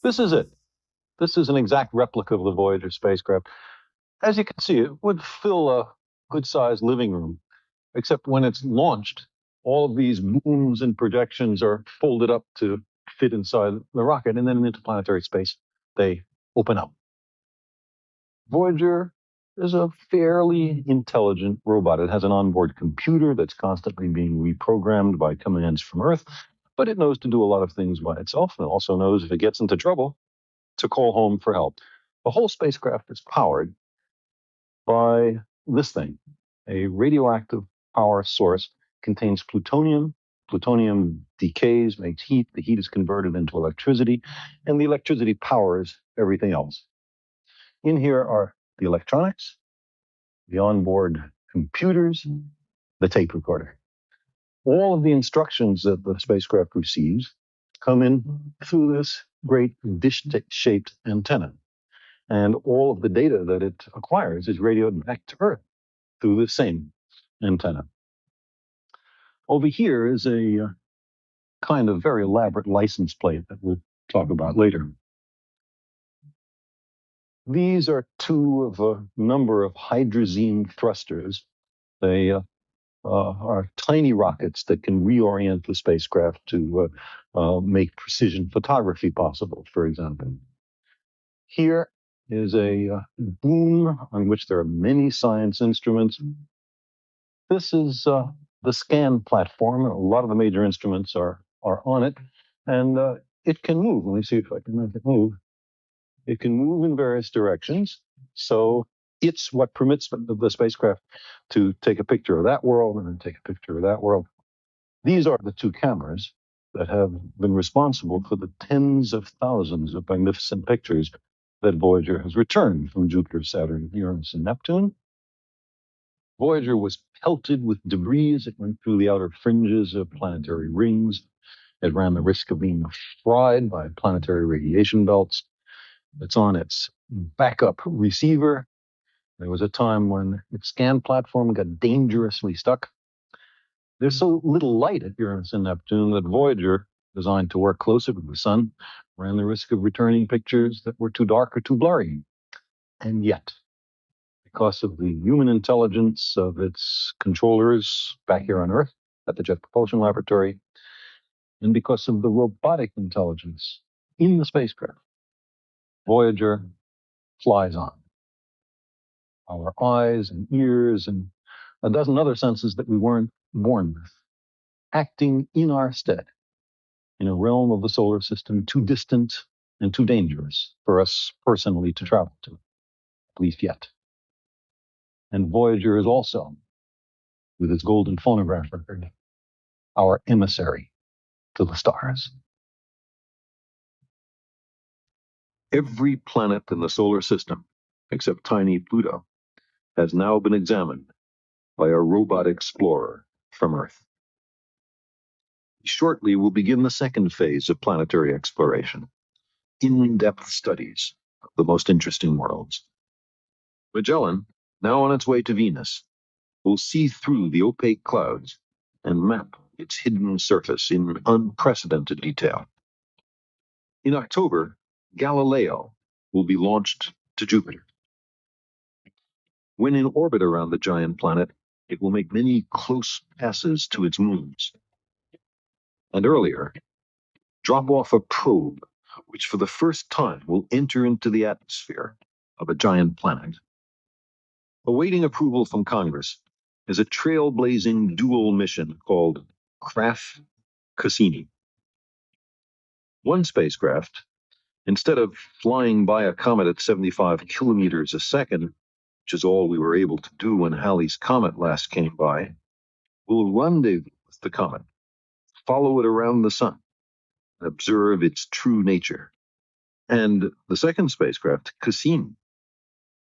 This is it. This is an exact replica of the Voyager spacecraft. As you can see, it would fill a good-sized living room, except when it's launched, all of these booms and projections are folded up to fit inside the rocket, and then into planetary space, they open up. Voyager is a fairly intelligent robot. It has an onboard computer that's constantly being reprogrammed by commands from Earth, but it knows to do a lot of things by itself, and it also knows if it gets into trouble to call home for help. The whole spacecraft is powered by this thing, a radioactive power source, contains plutonium. Plutonium decays, makes heat. The heat is converted into electricity, and the electricity powers everything else. In here are the electronics, the onboard computers, the tape recorder. All of the instructions that the spacecraft receives come in through this great dish-shaped antenna. And all of the data that it acquires is radioed back to Earth through the same antenna. Over here is a kind of very elaborate license plate that we'll talk about later. These are two of a number of hydrazine thrusters. They are tiny rockets that can reorient the spacecraft to make precision photography possible, for example. Here is a boom on which there are many science instruments. This is the scan platform. A lot of the major instruments are on it, and it can move. Let me see if I can make it move. It can move in various directions, so it's what permits the spacecraft to take a picture of that world and then take a picture of that world. These are the two cameras that have been responsible for the tens of thousands of magnificent pictures that Voyager has returned from Jupiter, Saturn, Uranus, and Neptune. Voyager was pelted with debris as it went through the outer fringes of planetary rings. It ran the risk of being fried by planetary radiation belts. It's on its backup receiver. There was a time when its scan platform got dangerously stuck. There's so little light at Uranus and Neptune that Voyager, designed to work closer to the sun, ran the risk of returning pictures that were too dark or too blurry. And yet, because of the human intelligence of its controllers back here on Earth at the Jet Propulsion Laboratory, and because of the robotic intelligence in the spacecraft, Voyager flies on. Our eyes and ears and a dozen other senses that we weren't born with, acting in our stead in a realm of the solar system too distant and too dangerous for us personally to travel to, at least yet. And Voyager is also, with its golden phonograph record, our emissary to the stars. Every planet in the solar system, except tiny Pluto, has now been examined by a robot explorer from Earth. Shortly, we'll begin the second phase of planetary exploration, in-depth studies of the most interesting worlds. Magellan, now on its way to Venus, will see through the opaque clouds and map its hidden surface in unprecedented detail. In October, Galileo will be launched to Jupiter. When in orbit around the giant planet, it will make many close passes to its moons. And earlier, drop off a probe, which for the first time will enter into the atmosphere of a giant planet. Awaiting approval from Congress is a trailblazing dual mission called Cassini. One spacecraft, instead of flying by a comet at 75 kilometers a second, which is all we were able to do when Halley's Comet last came by, will rendezvous with the comet, follow it around the sun, and observe its true nature. And the second spacecraft, Cassini,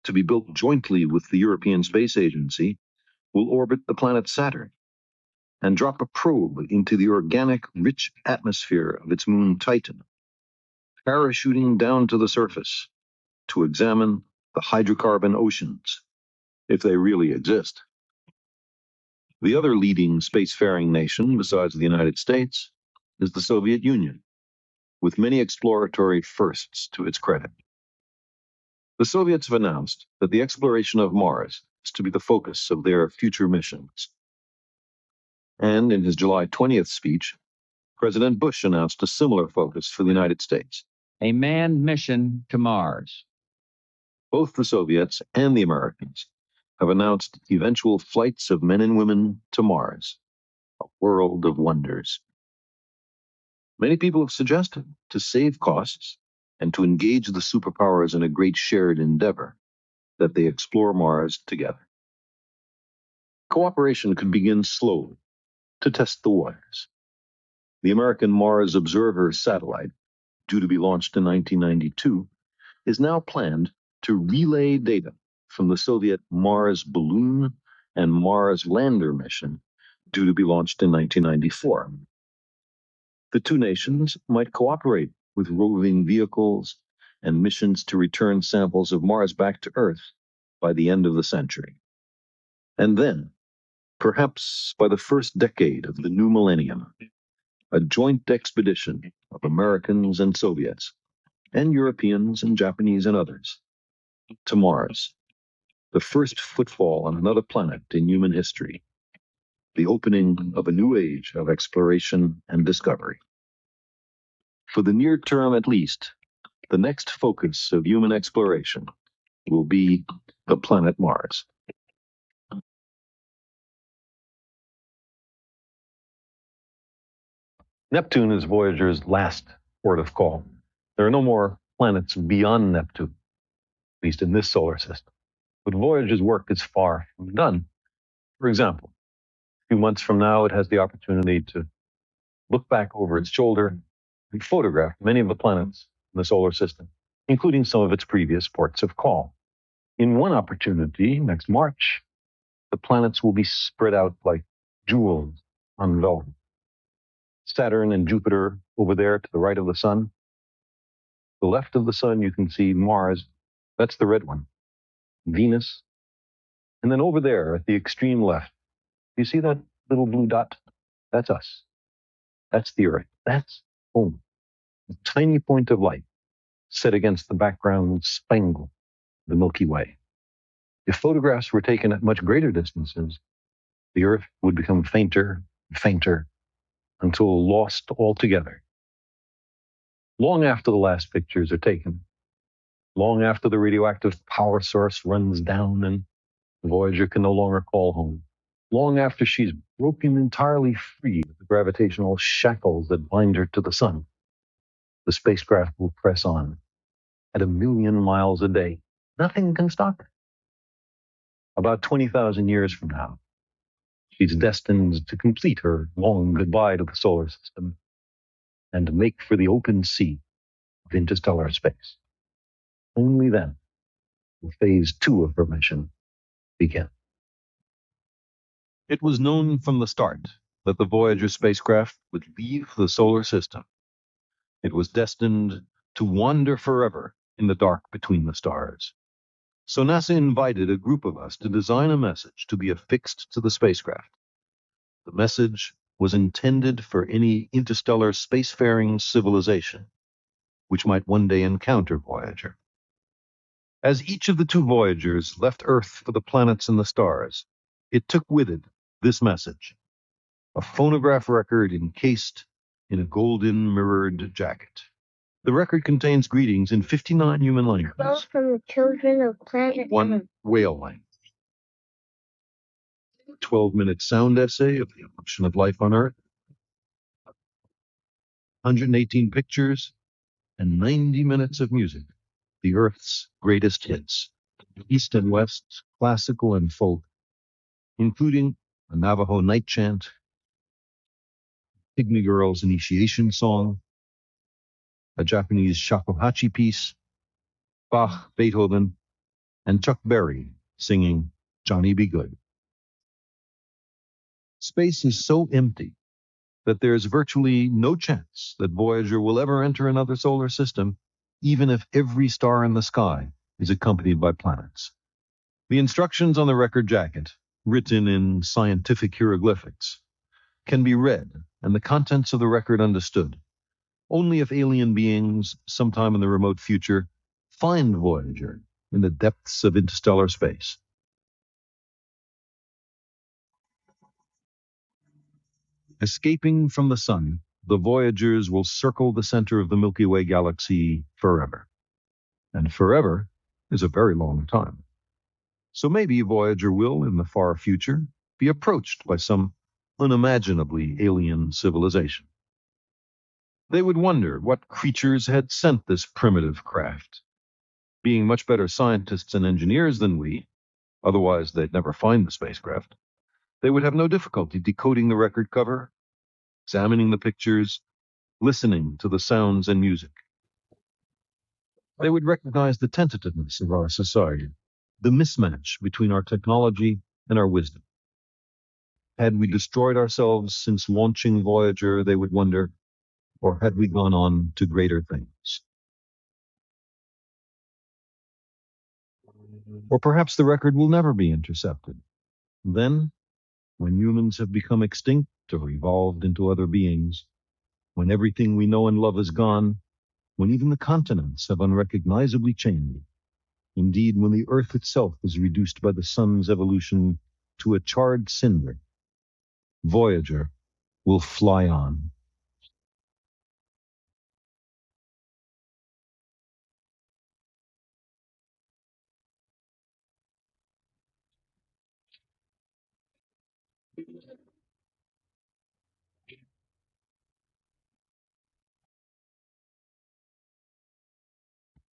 to be built jointly with the European Space Agency, will orbit the planet Saturn and drop a probe into the organic, rich atmosphere of its moon Titan, parachuting down to the surface to examine the hydrocarbon oceans, if they really exist. The other leading spacefaring nation, besides the United States, is the Soviet Union, with many exploratory firsts to its credit. The Soviets have announced that the exploration of Mars is to be the focus of their future missions. And in his July 20th speech, President Bush announced a similar focus for the United States. A manned mission to Mars. Both the Soviets and the Americans have announced eventual flights of men and women to Mars, a world of wonders. Many people have suggested, to save costs and to engage the superpowers in a great shared endeavor, that they explore Mars together. Cooperation could begin slowly to test the waters. The American Mars Observer satellite, due to be launched in 1992, is now planned to relay data from the Soviet Mars Balloon and Mars Lander mission, due to be launched in 1994. The two nations might cooperate with roving vehicles and missions to return samples of Mars back to Earth by the end of the century. And then, perhaps by the first decade of the new millennium, a joint expedition of Americans and Soviets, and Europeans and Japanese and others, to Mars, the first footfall on another planet in human history, the opening of a new age of exploration and discovery. For the near term at least, the next focus of human exploration will be the planet Mars. Neptune is Voyager's last port of call. There are no more planets beyond Neptune, at least in this solar system. But Voyager's work is far from done. For example, a few months from now, it has the opportunity to look back over its shoulder and photograph many of the planets in the solar system, including some of its previous ports of call. In one opportunity, next March, the planets will be spread out like jewels on velvet. Saturn and Jupiter over there to the right of the sun. To the left of the sun, you can see Mars. That's the red one. Venus. And then over there at the extreme left, you see that little blue dot? That's us. That's the Earth. That's home. A tiny point of light set against the background spangle of the Milky Way. If photographs were taken at much greater distances, the Earth would become fainter and fainter until lost altogether. Long after the last pictures are taken, long after the radioactive power source runs down and Voyager can no longer call home, long after she's broken entirely free of the gravitational shackles that bind her to the sun, the spacecraft will press on at 1,000,000 miles a day. Nothing can stop her. About 20,000 years from now, she's destined to complete her long goodbye to the solar system and to make for the open sea of interstellar space. Only then will phase 2 of her mission begin. It was known from the start that the Voyager spacecraft would leave the solar system. It was destined to wander forever in the dark between the stars. So NASA invited a group of us to design a message to be affixed to the spacecraft. The message was intended for any interstellar spacefaring civilization which might one day encounter Voyager. As each of the 2 Voyagers left Earth for the planets and the stars, it took with it this message, a phonograph record encased in a golden mirrored jacket. The record contains greetings in 59 human languages. Well, from the children of planet 1 whale language. A 12-minute sound essay of the evolution of life on Earth. 118 pictures and 90 minutes of music, the Earth's greatest hits, East and West, classical and folk, including a Navajo night chant, Pygmy Girl's initiation song, a Japanese shakuhachi piece, Bach, Beethoven, and Chuck Berry singing Johnny Be Good. Space is so empty that there's virtually no chance that Voyager will ever enter another solar system, even if every star in the sky is accompanied by planets. The instructions on the record jacket, written in scientific hieroglyphics, can be read and the contents of the record understood, only if alien beings, sometime in the remote future, find Voyager in the depths of interstellar space. Escaping from the sun, the Voyagers will circle the center of the Milky Way galaxy forever. And forever is a very long time. So maybe Voyager will, in the far future, be approached by some unimaginably alien civilization. They would wonder what creatures had sent this primitive craft. Being much better scientists and engineers than we, otherwise they'd never find the spacecraft, they would have no difficulty decoding the record cover, examining the pictures, listening to the sounds and music. They would recognize the tentativeness of our society, the mismatch between our technology and our wisdom. Had we destroyed ourselves since launching Voyager, they would wonder, or had we gone on to greater things? Or perhaps the record will never be intercepted. Then, when humans have become extinct or evolved into other beings, when everything we know and love is gone, when even the continents have unrecognizably changed, indeed, when the Earth itself is reduced by the sun's evolution to a charred cinder, Voyager will fly on.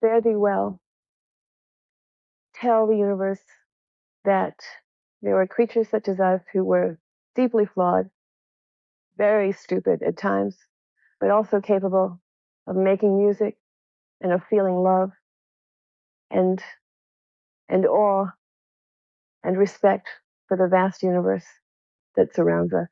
Fare thee well. Tell the universe that there were creatures such as us who were deeply flawed, very stupid at times, but also capable of making music and of feeling love and awe and respect for the vast universe that surrounds us.